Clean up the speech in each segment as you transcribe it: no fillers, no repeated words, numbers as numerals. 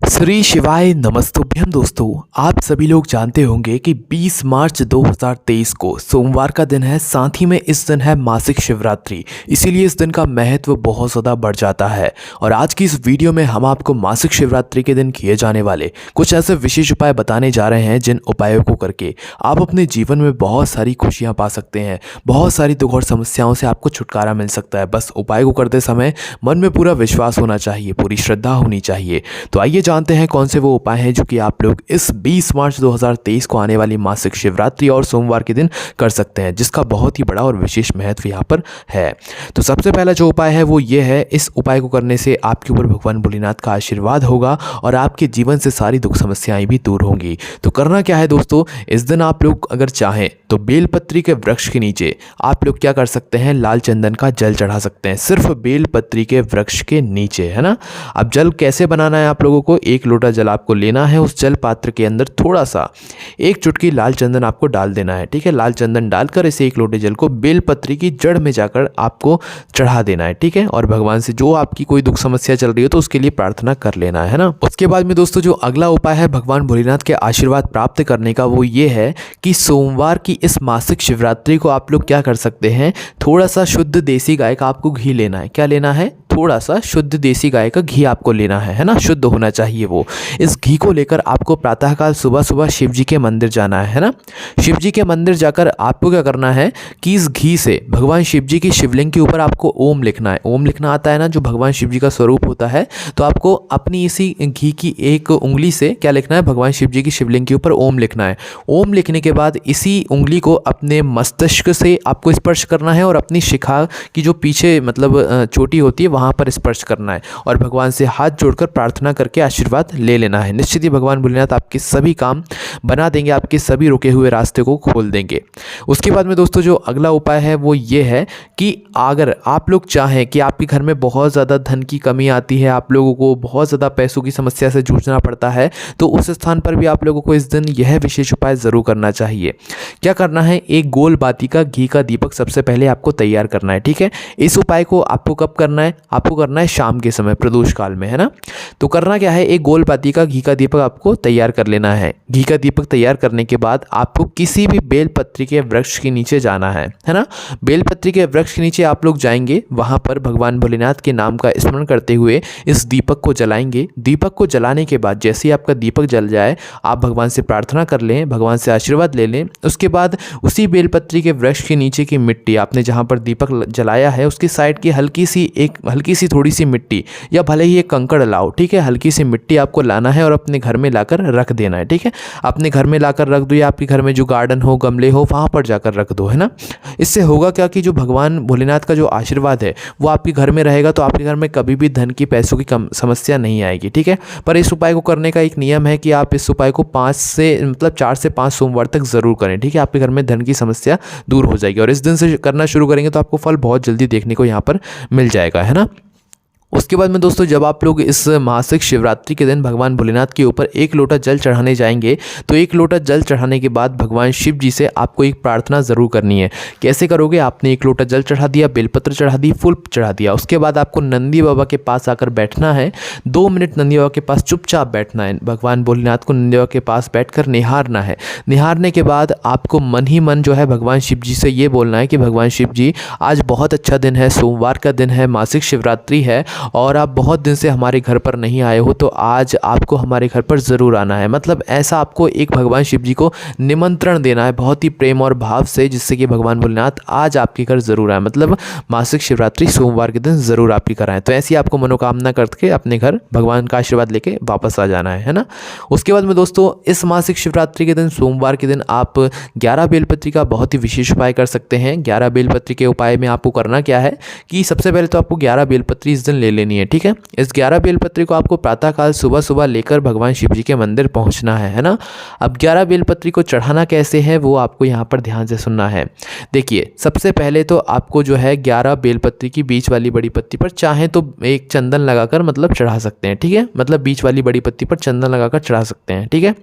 श्री शिवाय नमस्तुभ्यम दोस्तों। आप सभी लोग जानते होंगे कि 20 मार्च 2023 को सोमवार का दिन है, साथ ही में इस दिन है मासिक शिवरात्रि। इसीलिए इस दिन का महत्व बहुत ज़्यादा बढ़ जाता है। और आज की इस वीडियो में हम आपको मासिक शिवरात्रि के दिन किए जाने वाले कुछ ऐसे विशेष उपाय बताने जा रहे हैं जिन उपायों को करके आप अपने जीवन में बहुत सारी खुशियाँ पा सकते हैं, बहुत सारी दुख और समस्याओं से आपको छुटकारा मिल सकता है। बस उपाय को करते समय मन में पूरा विश्वास होना चाहिए, पूरी श्रद्धा होनी चाहिए। तो आइए जानते हैं कौन से वो उपाय हैं जो कि आप लोग इस 20 मार्च 2023 को आने वाली मासिक शिवरात्रि और सोमवार के दिन कर सकते हैं, जिसका बहुत ही बड़ा और विशेष महत्व यहाँ पर है। तो सबसे पहला जो उपाय है वो ये है, इस उपाय को करने से आपके ऊपर भगवान भोलेनाथ का आशीर्वाद होगा और आपके जीवन से सारी दुख समस्याएं भी दूर होंगी। तो करना क्या है दोस्तों, इस दिन आप लोग अगर चाहें तो बेलपत्री के वृक्ष के नीचे आप लोग क्या कर सकते हैं, लाल चंदन का जल चढ़ा सकते हैं, सिर्फ बेलपत्री के वृक्ष के नीचे, है ना। अब जल कैसे बनाना है आप लोगों को, एक लोटा जल आपको लेना है, उस जल पात्र के अंदर थोड़ा सा एक चुटकी लाल चंदन आपको डाल देना है, ठीक है। लाल चंदन डालकर इसे एक लोटे जल को बेलपत्री की जड़ में जाकर आपको चढ़ा देना है, ठीक है। और भगवान से जो आपकी कोई दुख समस्या चल रही हो तो उसके लिए प्रार्थना कर लेना है ना। उसके बाद में दोस्तों जो अगला उपाय है भगवान भोलेनाथ के आशीर्वाद प्राप्त करने का, वो ये है कि सोमवार की इस मासिक शिवरात्रि को आप लोग क्या कर सकते हैं, थोड़ा सा शुद्ध देसी गाय का आपको घी लेना है। क्या लेना है, थोड़ा सा शुद्ध देसी गाय का घी आपको लेना है ना, शुद्ध होना चाहिए वो। इस घी को लेकर आपको प्रातःकाल सुबह सुबह शिव जी के मंदिर जाना है ना। शिव जी के मंदिर जाकर आपको क्या करना है कि इस घी से भगवान शिव जी की शिवलिंग के ऊपर आपको ओम लिखना है। ओम लिखना आता है ना, जो भगवान शिव जी का स्वरूप होता है। तो आपको अपनी इसी घी की एक उंगली से क्या लिखना है, भगवान शिव जी की शिवलिंग के ऊपर ओम लिखना है। ओम लिखने के बाद इसी उंगली को अपने मस्तिष्क से आपको स्पर्श करना है और अपनी शिखा की जो पीछे मतलब चोटी होती है वहाँ पर स्पर्श करना है और भगवान से हाथ जोड़कर प्रार्थना करके आशीर्वाद ले लेना है। निश्चित ही भगवान भोलेनाथ आपके सभी काम बना देंगे, आपके सभी रुके हुए रास्ते को खोल देंगे। उसके बाद में दोस्तों जो अगला उपाय है वो ये है कि अगर आप लोग चाहें कि आपके घर में बहुत ज़्यादा धन की कमी आती है, आप लोगों को बहुत ज़्यादा पैसों की समस्या से जूझना पड़ता है, तो उस स्थान पर भी आप लोगों को इस दिन यह विशेष उपाय ज़रूर करना चाहिए। क्या करना है, एक गोल बाती का घी का दीपक सबसे पहले आपको तैयार करना है, ठीक है। इस उपाय को आपको कब करना है, आपको करना है शाम के समय, प्रदोष काल में, है ना। तो करना क्या है, एक गोल बाती का घी का दीपक आपको तैयार कर लेना है। घी का दीपक तैयार करने के बाद आपको किसी भी बेलपत्री के वृक्ष के नीचे जाना है ना। बेलपत्री के वृक्ष के नीचे आप लोग जाएंगे, वहां पर भगवान भोलेनाथ के नाम का स्मरण करते हुए इस दीपक को जलाएंगे। दीपक को जलाने के बाद जैसे ही आपका दीपक जल जाए, आप भगवान से प्रार्थना कर लें, भगवान से आशीर्वाद ले लें। उसके बाद उसी बेलपत्री के वृक्ष के नीचे की मिट्टी, आपने जहाँ पर दीपक जलाया है उसकी साइड की हल्की सी थोड़ी सी मिट्टी या भले ही एक कंकड़ लाओ, ठीक है, हल्की सी मिट्टी आपको लाना है और अपने घर में लाकर रख देना है, ठीक है। अपने घर में लाकर रख दो या आपके घर में जो गार्डन हो, गमले हो, वहाँ पर जाकर रख दो, है ना। इससे होगा क्या कि जो भगवान भोलेनाथ का जो आशीर्वाद है वो आपके घर में रहेगा, तो आपके घर में कभी भी धन की पैसों की समस्या नहीं आएगी, ठीक है। पर इस उपाय को करने का एक नियम है कि आप इस उपाय को 4 से 5 सोमवार तक ज़रूर करें, ठीक है। आपके घर में धन की समस्या दूर हो जाएगी और इस दिन से करना शुरू करेंगे तो आपको फल बहुत जल्दी देखने को यहाँ पर मिल जाएगा, है ना। उसके बाद में दोस्तों जब आप लोग इस मासिक शिवरात्रि के दिन भगवान भोलेनाथ के ऊपर एक लोटा जल चढ़ाने जाएंगे, तो एक लोटा जल चढ़ाने के बाद भगवान शिव जी से आपको एक प्रार्थना ज़रूर करनी है। कैसे करोगे, आपने एक लोटा जल चढ़ा दिया, बेलपत्र चढ़ा दी, फूल चढ़ा दिया। उसके बाद आपको नंदी बाबा के पास आकर बैठना है। 2 मिनट नंदी बाबा के पास चुपचाप बैठना है। भगवान भोलेनाथ को नंदी बाबा के पास बैठकर निहारना है। निहारने के बाद आपको मन ही मन जो है भगवान शिव जी से ये बोलना है कि भगवान शिव जी, आज बहुत अच्छा दिन है, सोमवार का दिन है, मासिक शिवरात्रि है और आप बहुत दिन से हमारे घर पर नहीं आए हो, तो आज आपको हमारे घर पर ज़रूर आना है। मतलब ऐसा आपको एक भगवान शिव जी को निमंत्रण देना है बहुत ही प्रेम और भाव से, जिससे कि भगवान भोलेनाथ आज आपके घर ज़रूर आए, मतलब मासिक शिवरात्रि सोमवार के दिन ज़रूर आपकी कराएं। तो ऐसी आपको मनोकामना करके अपने घर भगवान का आशीर्वाद लेके वापस आ जाना है ना। उसके बाद में दोस्तों इस मासिक शिवरात्रि के दिन, सोमवार के दिन, आप 11 बेलपत्री का बहुत ही विशेष उपाय कर सकते हैं। 11 बेलपत्री के उपाय में आपको करना क्या है कि सबसे पहले तो आपको 11 बेलपत्री इस दिन ले लेनी है, ठीक है। इस 11 बेलपत्री को आपको प्रातःकाल सुबह सुबह लेकर भगवान शिव जी के मंदिर पहुंचना है ना। अब 11 बेलपत्री को चढ़ाना कैसे है वो आपको यहाँ पर ध्यान से सुनना है। देखिए, सबसे पहले तो आपको जो है 11 बेलपत्री की बीच वाली बड़ी पत्ती पर चाहें तो एक चंदन लगाकर मतलब चढ़ा सकते हैं, ठीक है। मतलब बीच वाली बड़ी पत्ती पर चंदन लगाकर चढ़ा सकते हैं, ठीक है।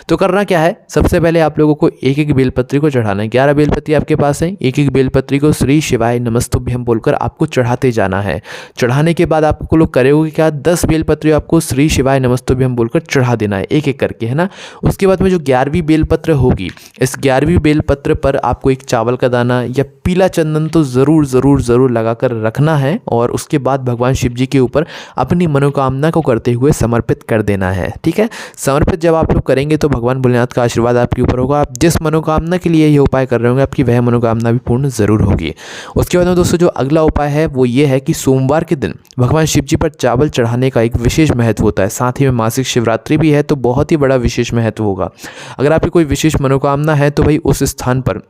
तो करना क्या है, सबसे पहले आप लोगों को एक एक बेलपत्री को चढ़ाना है। 11 बेलपत्री आपके पास है, एक एक बेलपत्री को श्री शिवाय नमस्तुभ्यम बोलकर आपको चढ़ाते जाना है। चढ़ाने के बाद आपको लोग करेंगे क्या, 10 बेलपत्र आपको श्री शिवाय नमस्तुभ्यम बोलकर चढ़ा देना है एक एक करके, है ना। उसके बाद में जो 11वीं बेलपत्र होगी, इस 11वीं बेलपत्र पर आपको एक चावल का दाना या पीला चंदन तो ज़रूर ज़रूर ज़रूर लगा कर रखना है, और उसके बाद भगवान शिव जी के ऊपर अपनी मनोकामना को करते हुए समर्पित कर देना है, ठीक है। समर्पित जब आप लोग करेंगे तो भगवान भोलेनाथ का आशीर्वाद आपके ऊपर होगा। आप जिस मनोकामना के लिए ये उपाय कर रहे होंगे, आपकी वह मनोकामना भी पूर्ण ज़रूर होगी। उसके बाद में दोस्तों जो अगला उपाय है वो ये है कि सोमवार के दिन भगवान शिव जी पर चावल चढ़ाने का एक विशेष महत्व होता है। साथ ही में मासिक शिवरात्रि भी है, तो बहुत ही बड़ा विशेष महत्व होगा। अगर आपकी कोई विशेष मनोकामना है तो भाई उस स्थान पर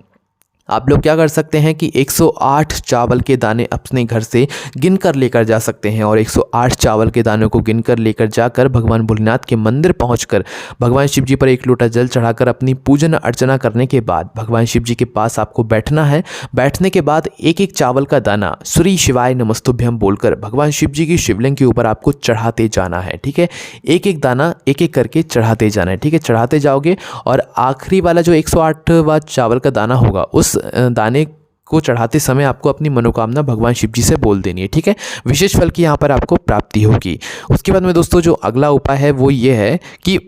आप लोग क्या कर सकते हैं कि 108 चावल के दाने अपने घर से गिनकर लेकर जा सकते हैं, और 108 चावल के दानों को गिनकर लेकर जाकर भगवान भोलेनाथ के मंदिर पहुंचकर भगवान शिव जी पर एक लोटा जल चढ़ाकर अपनी पूजन अर्चना करने के बाद भगवान शिव जी के पास आपको बैठना है। बैठने के बाद एक एक चावल का दाना श्री शिवाय नमस्तुभ्यम बोलकर भगवान शिव जी की शिवलिंग के ऊपर आपको चढ़ाते जाना है, ठीक है। एक एक दाना एक एक करके चढ़ाते जाना है, ठीक है। चढ़ाते जाओगे और आखिरी वाला जो 108वां चावल का दाना होगा, उस दाने को चढ़ाते समय आपको अपनी मनोकामना भगवान शिव जी से बोल देनी है, ठीक है। विशेष फल की यहाँ पर आपको प्राप्ति होगी। उसके बाद में दोस्तों जो अगला उपाय है वो ये है कि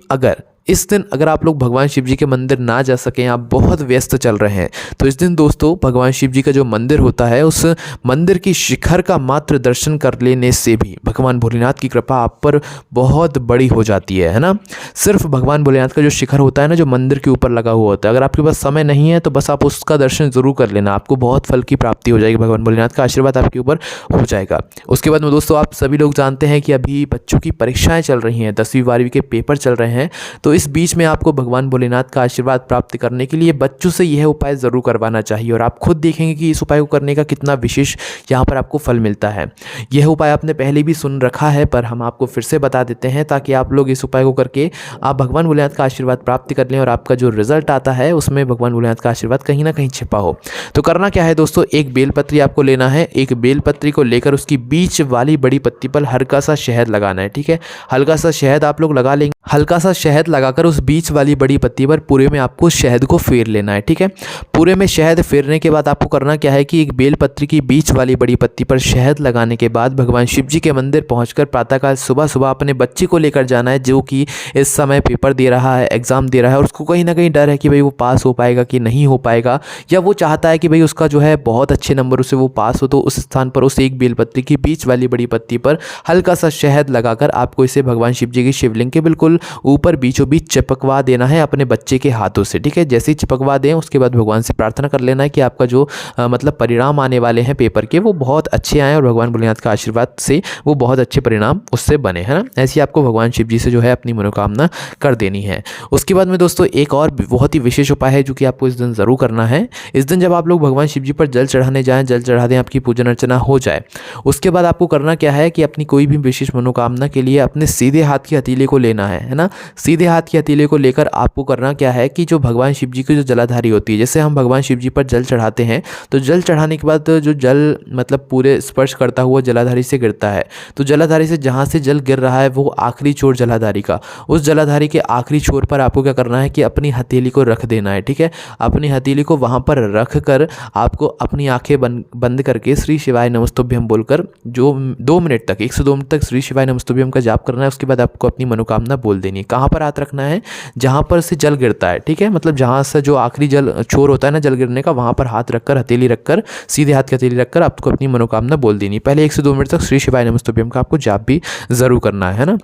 इस दिन अगर आप लोग भगवान शिव जी के मंदिर ना जा सकें, आप बहुत व्यस्त चल रहे हैं, तो इस दिन दोस्तों भगवान शिव जी का जो मंदिर होता है, उस मंदिर की शिखर का मात्र दर्शन कर लेने से भी भगवान भोलेनाथ की कृपा आप पर बहुत बड़ी हो जाती है ना। सिर्फ भगवान भोलेनाथ का जो शिखर होता है ना, जो मंदिर के ऊपर लगा हुआ होता है, अगर आपके पास समय नहीं है तो बस आप उसका दर्शन ज़रूर कर लेना, आपको बहुत फल की प्राप्ति हो जाएगी, भगवान भोलेनाथ का आशीर्वाद आपके ऊपर हो जाएगा। उसके बाद में दोस्तों आप सभी लोग जानते हैं कि अभी बच्चों की परीक्षाएँ चल रही हैं, 10वीं 12वीं के पेपर चल रहे हैं, तो इस बीच में आपको भगवान भोलेनाथ का आशीर्वाद प्राप्त करने के लिए बच्चों से यह उपाय ज़रूर करवाना चाहिए, और आप खुद देखेंगे कि इस उपाय को करने का कितना विशेष यहाँ पर आपको फल मिलता है। यह उपाय आपने पहले भी सुन रखा है, पर हम आपको फिर से बता देते हैं ताकि आप लोग इस उपाय को करके आप भगवान भोलेनाथ का आशीर्वाद प्राप्त कर लें, और आपका जो रिजल्ट आता है उसमें भगवान भोलेनाथ का आशीर्वाद कहीं ना कहीं छिपा हो। तो करना क्या है दोस्तों, एक बेलपत्री आपको लेना है। एक बेलपत्री को लेकर उसकी बीच वाली बड़ी पत्ती पर हल्का सा शहद लगाना है, ठीक है। हल्का सा शहद आप लोग लगा लेंगे। हल्का सा शहद लगाकर उस बीच वाली बड़ी पत्ती पर पूरे में आपको शहद को फेर लेना है, ठीक है। पूरे में शहद फेरने के बाद आपको करना क्या है कि एक बेलपत्री की बीच वाली बड़ी पत्ती पर शहद लगाने के बाद भगवान शिव जी के मंदिर पहुंचकर प्रातःकाल सुबह सुबह अपने बच्चे को लेकर जाना है, जो कि इस समय पेपर दे रहा है, एग्जाम दे रहा है, और उसको कहीं ना कहीं डर है कि भाई वो पास हो पाएगा कि नहीं हो पाएगा, या वो चाहता है कि भाई उसका जो है बहुत अच्छे नंबर से वो पास हो। तो उस स्थान पर उस एक बेलपत्री की बीच वाली बड़ी पत्ती पर हल्का सा शहद लगाकर आपको इसे भगवान शिव जी की शिवलिंग के बिल्कुल ऊपर बीचों बीच चिपकवा देना है अपने बच्चे के हाथों से, ठीक है। जैसे ही चिपकवा दें उसके बाद भगवान से प्रार्थना कर लेना है कि आपका जो मतलब परिणाम आने वाले हैं पेपर के, वो बहुत अच्छे आएँ, और भगवान भोलेनाथ का आशीर्वाद से वो बहुत अच्छे परिणाम उससे बने, है ना। ऐसे ही आपको भगवान शिव जी से जो है अपनी मनोकामना कर देनी है। उसके बाद में दोस्तों एक और बहुत ही विशेष उपाय है जो कि आपको इस दिन ज़रूर करना है। इस दिन जब आप लोग भगवान शिव जी पर जल चढ़ाने जाएँ, जल चढ़ा दें, आपकी पूजन अर्चना हो जाए, उसके बाद आपको करना क्या है कि अपनी कोई भी विशेष मनोकामना के लिए अपने सीधे हाथ की हथेली को लेना है ना। सीधे हाथ की हथेली को लेकर आपको करना क्या है कि जो भगवान शिव जी की जो जलाधारी होती है, जैसे हम भगवान शिव जी पर जल चढ़ाते हैं, तो जल चढ़ाने के बाद जो जल मतलब पूरे स्पर्श करता हुआ जलाधारी से गिरता है, तो जलाधारी से जहाँ से जल गिर रहा है वो आखिरी छोर जलाधारी का, उस जलाधारी के आखिरी छोर पर आपको क्या करना है कि अपनी हथेली को रख देना है, ठीक है। अपनी हथेली को वहाँ पर रख कर आपको अपनी आंखें बंद करके श्री शिवाय नमस्तुभ्यम बोलकर जो 2 मिनट तक 102 मिनट तक श्री शिवाय नमस्तुभ्यम का जाप करना है। उसके बाद आपको अपनी मनोकामना बोल देनी है। कहाँ पर हाथ रखना है, जहाँ पर से जल गिरता है, ठीक है। मतलब जहाँ से जो आखिरी जल छोर होता है ना जल गिरने का, वहाँ पर हाथ रखकर, हथेली रखकर, सीधे हाथ की हथेली रखकर आपको अपनी मनोकामना बोल देनी। पहले 1 से 2 मिनट तक श्री शिवाय नमस्तुभ्यम का आपको जाप भी ज़रूर करना है ना।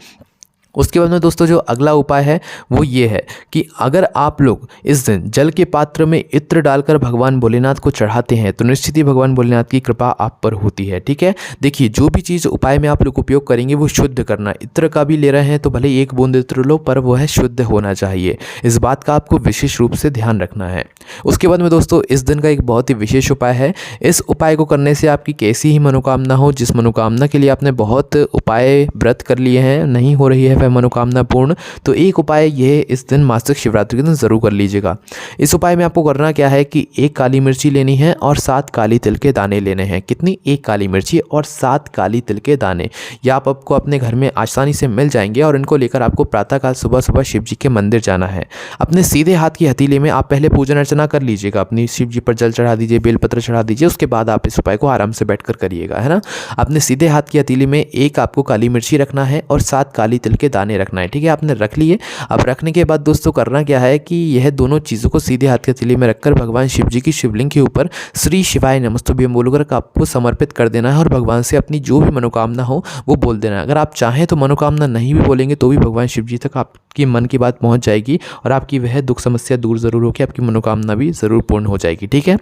उसके बाद में दोस्तों जो अगला उपाय है वो ये है कि अगर आप लोग इस दिन जल के पात्र में इत्र डालकर भगवान भोलेनाथ को चढ़ाते हैं तो निश्चित ही भगवान भोलेनाथ की कृपा आप पर होती है, ठीक है। देखिए जो भी चीज़ उपाय में आप लोग उपयोग करेंगे वो शुद्ध करना। इत्र का भी ले रहे हैं तो भले 1 बूंद इत्र लो, पर वो है शुद्ध होना चाहिए। इस बात का आपको विशेष रूप से ध्यान रखना है। उसके बाद में दोस्तों इस दिन का एक बहुत ही विशेष उपाय है। इस उपाय को करने से आपकी कैसी ही मनोकामना हो, जिस मनोकामना के लिए आपने बहुत उपाय व्रत कर लिए हैं, नहीं हो रही है है मनोकामना पूर्ण, तो एक उपाय ये इस दिन मासिक शिवरात्रि के दिन ज़रूर कर लीजिएगा। इस उपाय में आपको करना क्या है कि 1 काली मिर्ची लेनी है और 7 काली तिल के दाने लेने हैं। कितनी? 1 काली मिर्ची और 7 काली तिल के दाने। ये आपको अपने घर में आसानी से मिल जाएंगे और इनको लेकर आपको प्रातःकाल सुबह सुबह शिव जी के मंदिर जाना है। अपने सीधे हाथ की हथेली में आप पहले पूजन अर्चना कर लीजिएगा, अपनी शिव जी पर जल चढ़ा दीजिए, बेलपत्र चढ़ा दीजिए, उसके बाद आप इस उपाय को आराम से बैठकर करिएगा, है ना। अपने सीधे हाथ की हथेली में 1 आपको काली मिर्ची रखना है और 7 काली तिल के दाने रखना है, ठीक है। आपने रख लिए। अब रखने के बाद दोस्तों करना क्या है कि यह दोनों चीज़ों को सीधे हाथ की हथेली में रखकर भगवान शिव जी की शिवलिंग के ऊपर श्री शिवाय नमस्तुभ्यम बोलकर आपको समर्पित कर देना है और भगवान से अपनी जो भी मनोकामना हो वो बोल देना है। अगर आप चाहें तो मनोकामना नहीं भी बोलेंगे तो भी भगवान शिव जी तक आपकी मन की बात पहुंच जाएगी और आपकी वह दुख समस्या दूर ज़रूर होगी, आपकी मनोकामना भी ज़रूर पूर्ण हो जाएगी, ठीक है।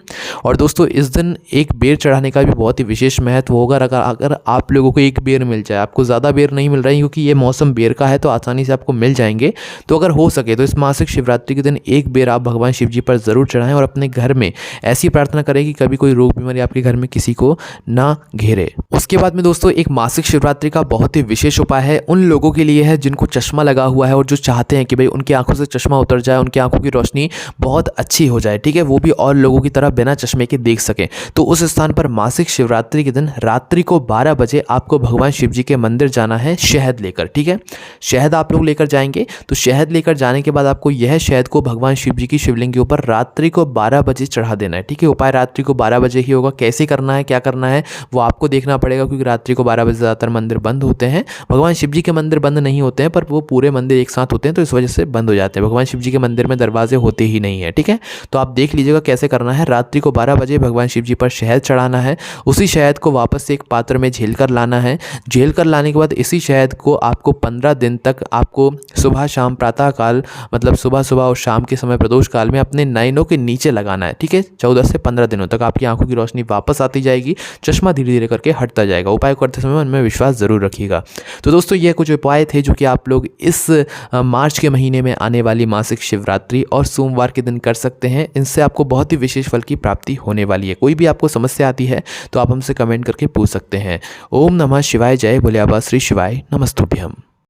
और दोस्तों इस दिन एक बेर चढ़ाने का भी बहुत ही विशेष महत्व होगा। अगर आप लोगों को एक बेर मिल जाए, आपको ज़्यादा बेर नहीं मिल रहा है क्योंकि ये मौसम बेर का है तो आसानी से आपको मिल जाएंगे, तो अगर हो सके तो इस मासिक शिवरात्रि के दिन एक बेर आप भगवान शिव जी पर ज़रूर चढ़ाएं और अपने घर में ऐसी प्रार्थना करें कि कभी कोई रोग बीमारी आपके घर में किसी को ना घेरे। उसके बाद में दोस्तों एक मासिक शिवरात्रि का बहुत ही विशेष उपाय है उन लोगों के लिए है जिनको चश्मा लगा हुआ है और जो चाहते हैं कि भाई उनकी आंखों से चश्मा उतर जाए, उनकी आंखों की रोशनी बहुत अच्छी हो जाए, ठीक है, वो भी और लोगों की तरह बिना चश्मे के देख सकें। तो उस स्थान पर मासिक शिवरात्रि के दिन रात्रि को 12 बजे आपको भगवान शिव जी के मंदिर जाना है शहद लेकर, ठीक है। शहद आप लोग लेकर जाएंगे, तो शहद लेकर जाने के बाद आपको यह शहद को भगवान शिव जी की शिवलिंग के ऊपर रात्रि को 12 बजे चढ़ा देना है, ठीक है। उपाय रात्रि को 12 बजे ही होगा। कैसे करना है, क्या करना है वो आपको देखना पड़ेगा क्योंकि रात्रि को 12 बजे ज़्यादातर मंदिर बंद होते हैं। भगवान शिव जी के मंदिर बंद नहीं होते हैं पर वो पूरे मंदिर एक साथ होते हैं तो इस वजह से बंद हो जाते हैं। भगवान शिव जी के मंदिर में दरवाजे होते ही नहीं है, ठीक है। तो आप देख लीजिएगा कैसे करना है। रात्रि को 12 बजे भगवान शिव जी पर शहद चढ़ाना है। उसी शहद को वापस से एक पात्र में झेल कर लाना है। झेल कर लाने के बाद इसी शहद को आपको 15 दिन तक आपको सुबह शाम प्रातः काल मतलब सुबह सुबह और शाम के समय प्रदोष काल में अपने नयनों के नीचे लगाना है, ठीक है। 14 से 15 दिनों तक आपकी आंखों की रोशनी वापस आती जाएगी, चश्मा धीरे धीरे करके हटता जाएगा। उपाय करते समय उनमें विश्वास जरूर रखिएगा। तो दोस्तों ये कुछ उपाय थे जो कि आप लोग इस मार्च के महीने में आने वाली मासिक शिवरात्रि और सोमवार के दिन कर सकते हैं। इनसे आपको बहुत ही विशेष फल की प्राप्ति होने वाली है। कोई भी आपको समस्या आती है तो आप हमसे कमेंट करके पूछ सकते हैं। ओम नमः शिवाय, जय भोले बाबा श्री शिवाय नमस्तुभ्यम।